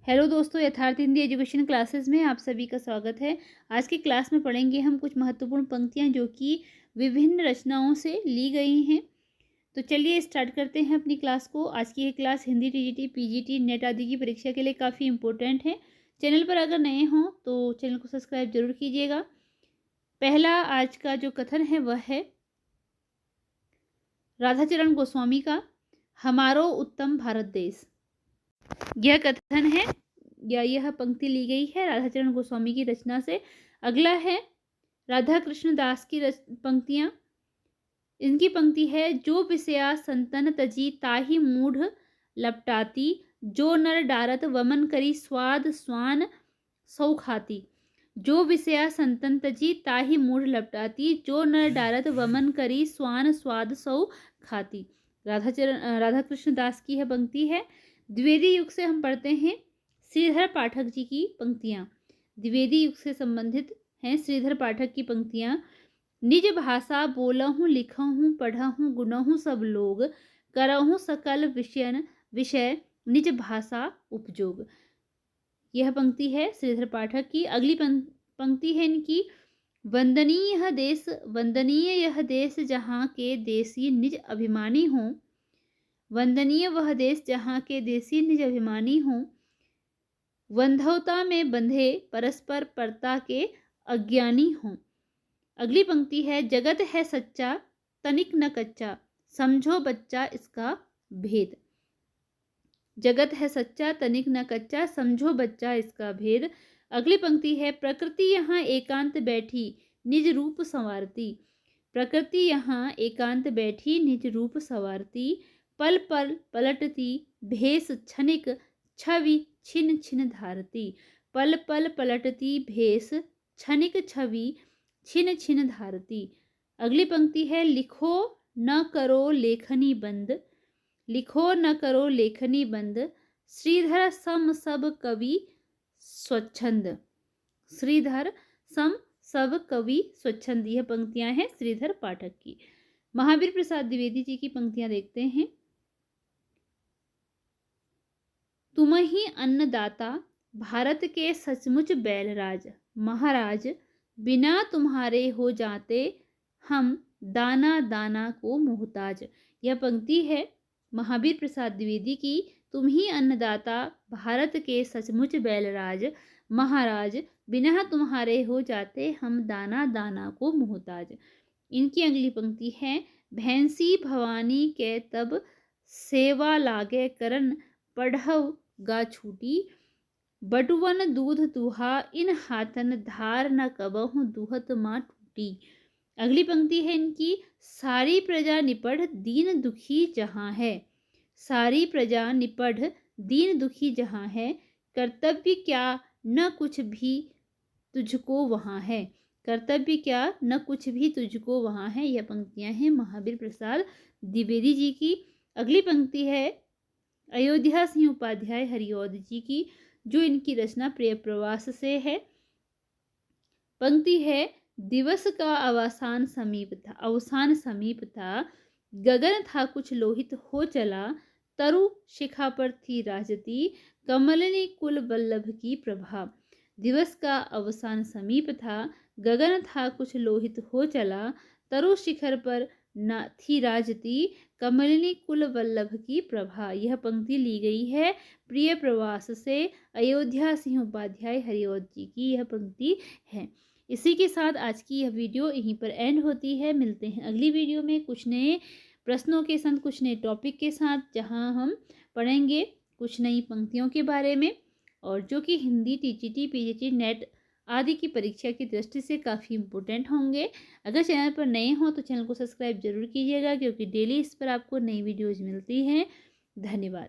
Hello दोस्तों, यथार्थ Hindi education classes में आप सभी का स्वागत है। आज की क्लास में पढ़ेंगे हम कुछ महत्वपूर्ण पंक्तियां जो कि विभिन्न रचनाओं से ली गई हैं। तो चलिए स्टार्ट करते हैं अपनी क्लास को। आज की ये class Hindi, TGT, PGT, net आदि की परीक्षा के लिए काफ़ी इंपॉर्टेंट है। चैनल पर अगर नए हों तो चैनल को सब्सक्राइब जरूर कीजिएगा। पहला आज का जो कथन है वह है राधाचरण गोस्वामी का, हमारो उत्तम भारत देश। यह कथन है या यह पंक्ति ली गई है राधाचरण गोस्वामी की रचना से। अगला है राधा कृष्ण दास की पंक्तियां। इनकी पंक्ति है, जो विषया संतन तजी ताही मूढ़ लपटाती, जो नर डारत वमन करी स्वाद स्वान सौ खाती। जो विषया संतन तजी ताही मूढ़ लपटाती, जो नर डारत वमन करी स्वान स्वाद सौ खाती। राधा कृष्ण दास की यह पंक्ति है। द्विवेदी युग से हम पढ़ते हैं श्रीधर पाठक जी की पंक्तियां। द्विवेदी युग से संबंधित हैं श्रीधर पाठक की पंक्तियां। निज भाषा बोलहूँ लिखहूँ पढ़हूँ गुणहूँ सब लोग, करहूँ सकल विषय निज भाषा उपयोग। यह पंक्ति है श्रीधर पाठक की। अगली पंक्ति है इनकी, वंदनीय यह देश जहाँ के देसी निज अभिमानी हों। वंदनीय वह देश जहाँ के देसी निज अभिमानी हों, वंधवता में बंधे परस्पर परता के अज्ञानी हों। अगली पंक्ति है, जगत है सच्चा तनिक न कच्चा, समझो बच्चा इसका भेद। जगत है सच्चा तनिक न कच्चा, समझो बच्चा इसका भेद। अगली पंक्ति है, प्रकृति यहाँ एकांत बैठी निज रूप संवारती। प्रकृति यहाँ एकांत बैठी निज रूप संवारती, पल पल पलटती भेष क्षणिक छवि छिन छिन धारती। पल पल पलटती भेष क्षणिक छवि छिन छिन धारती। अगली पंक्ति है, लिखो न करो लेखनी बंद। लिखो न करो लेखनी बंद, श्रीधर सम सब कवि स्वच्छंद। श्रीधर सम सब कवि स्वच्छंद। यह पंक्तियां हैं श्रीधर पाठक की। महावीर प्रसाद द्विवेदी जी की पंक्तियां देखते हैं। तुम ही अन्नदाता भारत के सचमुच बैलराज, महाराज बिना तुम्हारे हो जाते हम दाना दाना को मोहताज। यह पंक्ति है महावीर प्रसाद द्विवेदी की। तुम ही अन्नदाता भारत के सचमुच बैलराज, महाराज बिना तुम्हारे हो जाते हम दाना दाना को मोहताज। इनकी अगली पंक्ति है, भैंसी भवानी के तब सेवा लागे करन, पढ़व गा छूटी, बटुवन दूध दुहा इन हाथन धार न कबहु दुहत माँ टूटी। अगली पंक्ति है इनकी, सारी प्रजा निपढ़ दीन दुखी जहाँ है। सारी प्रजा निपढ़ दीन दुखी जहाँ है, कर्तव्य क्या न कुछ भी तुझको वहाँ है। कर्तव्य क्या न कुछ भी तुझको वहाँ है। यह पंक्तियां हैं महावीर प्रसाद द्विवेदी जी की। अगली पंक्ति है अयोध्या सिंह उपाध्याय हरिऔध जी की, जो इनकी रचना प्रिय प्रवास से है। पंक्ति है, दिवस का अवसान समीप था, गगन था कुछ लोहित हो चला, तरु शिखा पर थी राजती, कमलिनी कुल वल्लभ की प्रभा। दिवस का अवसान समीप था, गगन था कुछ लोहित हो चला, तरु शिखर पर न थी राजती, कमलिनी कुल वल्लभ की प्रभा। यह पंक्ति ली गई है प्रिय प्रवास से। अयोध्या सिंह उपाध्याय हरिऔध जी की यह पंक्ति है। इसी के साथ आज की यह वीडियो यहीं पर एंड होती है। मिलते हैं अगली वीडियो में कुछ नए प्रश्नों के साथ, कुछ नए टॉपिक के साथ, जहां हम पढ़ेंगे कुछ नई पंक्तियों के बारे में और जो कि हिंदी, टीजीटी, पीजीटी, नेट आदि की परीक्षा की दृष्टि से काफ़ी इम्पोर्टेंट होंगे। अगर चैनल पर नए हों तो चैनल को सब्सक्राइब जरूर कीजिएगा, क्योंकि डेली इस पर आपको नई वीडियोज़ मिलती हैं। धन्यवाद।